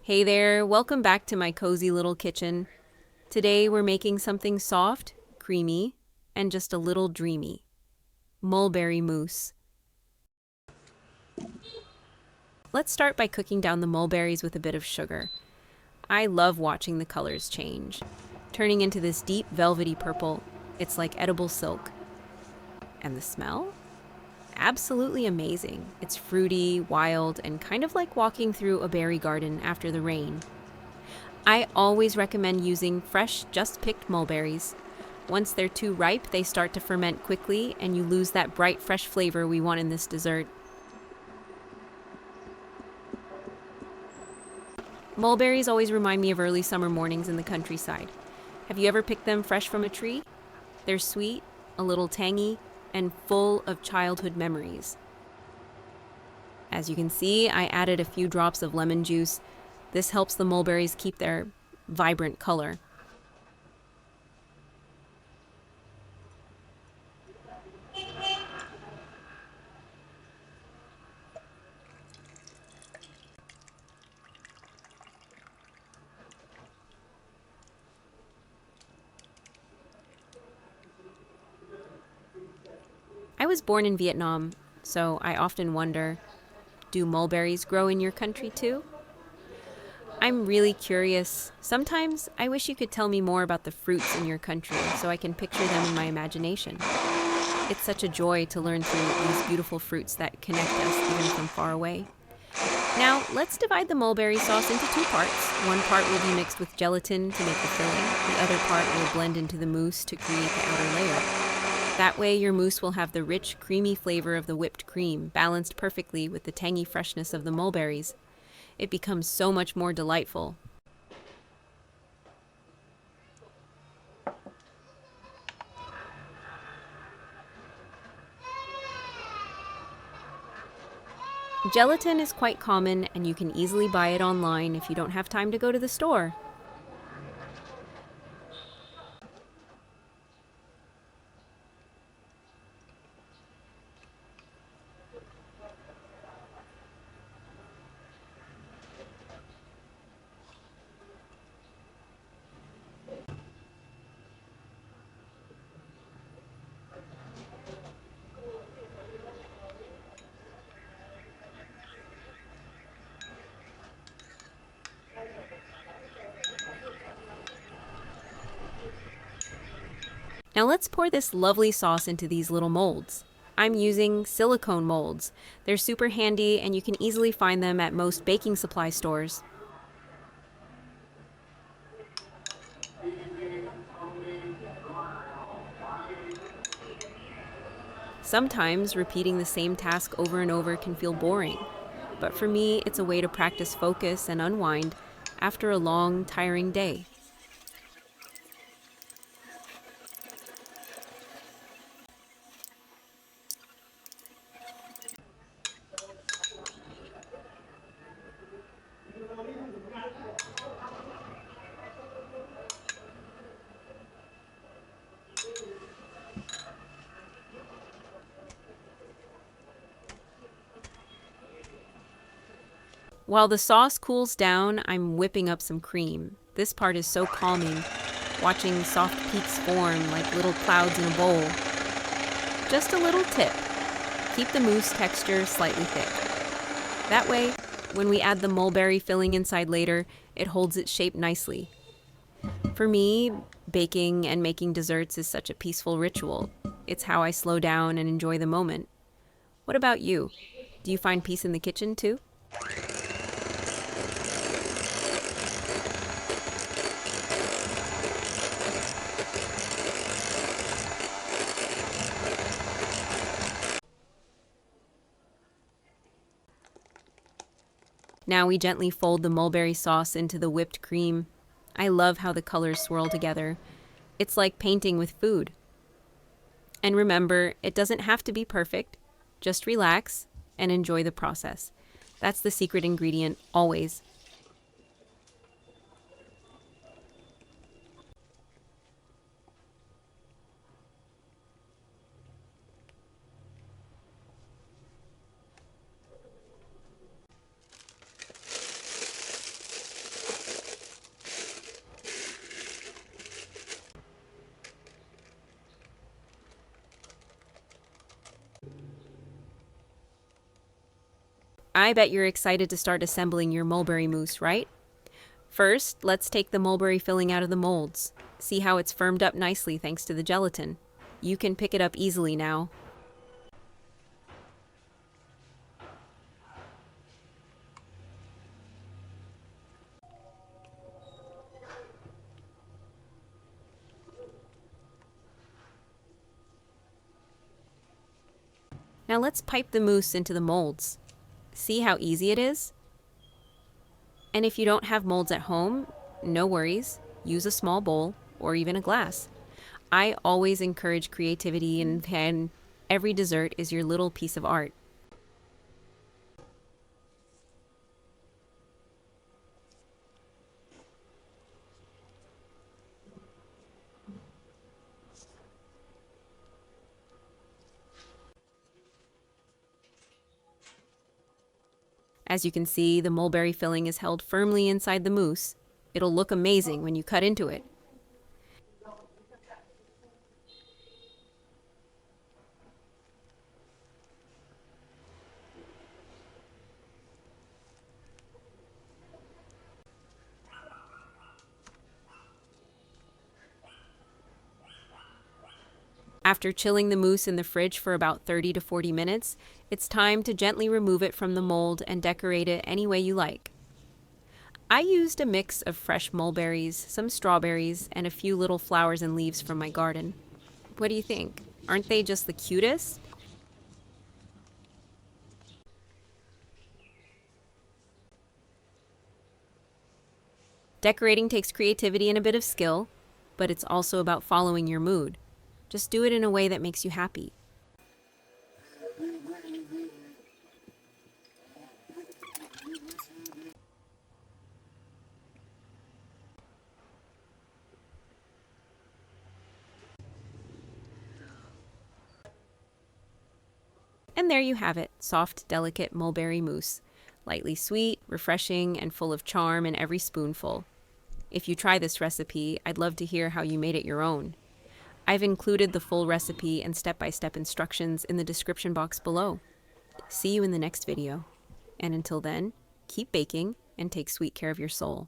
Hey there, welcome back to my cozy little kitchen. Today we're making something soft, creamy, and just a little dreamy. Mulberry mousse. Let's start by cooking down the mulberries with a bit of sugar. I love watching the colors change. Turning into this deep velvety purple, it's like edible silk. And the smell? Absolutely amazing. It's fruity, wild, and kind of like walking through a berry garden after the rain. I always recommend using fresh, just picked mulberries. Once they're too ripe, they start to ferment quickly, and you lose that bright, fresh flavor we want in this dessert. Mulberries always remind me of early summer mornings in the countryside. Have you ever picked them fresh from a tree? They're sweet, a little tangy, and full of childhood memories. As you can see, I added a few drops of lemon juice. This helps the mulberries keep their vibrant color. I was born in Vietnam, so I often wonder, do mulberries grow in your country too? I'm really curious. Sometimes I wish you could tell me more about the fruits in your country so I can picture them in my imagination. It's such a joy to learn through these beautiful fruits that connect us even from far away. Now, let's divide the mulberry sauce into two parts. One part will be mixed with gelatin to make the filling. The other part will blend into the mousse to create the outer layer. That way, your mousse will have the rich, creamy flavor of the whipped cream, balanced perfectly with the tangy freshness of the mulberries. It becomes so much more delightful. Gelatin is quite common, and you can easily buy it online if you don't have time to go to the store. Now let's pour this lovely sauce into these little molds. I'm using silicone molds. They're super handy and you can easily find them at most baking supply stores. Sometimes repeating the same task over and over can feel boring, but for me, it's a way to practice focus and unwind after a long, tiring day. While the sauce cools down, I'm whipping up some cream. This part is so calming, watching soft peaks form like little clouds in a bowl. Just a little tip, keep the mousse texture slightly thick. That way, when we add the mulberry filling inside later, it holds its shape nicely. For me, baking and making desserts is such a peaceful ritual. It's how I slow down and enjoy the moment. What about you? Do you find peace in the kitchen too? Now we gently fold the mulberry sauce into the whipped cream. I love how the colors swirl together. It's like painting with food. And remember, it doesn't have to be perfect. Just relax and enjoy the process. That's the secret ingredient, always. I bet you're excited to start assembling your mulberry mousse, right? First, let's take the mulberry filling out of the molds. See how it's firmed up nicely thanks to the gelatin. You can pick it up easily now. Now let's pipe the mousse into the molds. See how easy it is? And if you don't have molds at home, no worries. Use a small bowl or even a glass. I always encourage creativity, and every dessert is your little piece of art. As you can see, the mulberry filling is held firmly inside the mousse. It'll look amazing when you cut into it. After chilling the mousse in the fridge for about 30 to 40 minutes, it's time to gently remove it from the mold and decorate it any way you like. I used a mix of fresh mulberries, some strawberries, and a few little flowers and leaves from my garden. What do you think? Aren't they just the cutest? Decorating takes creativity and a bit of skill, but it's also about following your mood. Just do it in a way that makes you happy. And there you have it, soft, delicate mulberry mousse. Lightly sweet, refreshing, and full of charm in every spoonful. If you try this recipe, I'd love to hear how you made it your own. I've included the full recipe and step-by-step instructions in the description box below. See you in the next video. And until then, keep baking and take sweet care of your soul.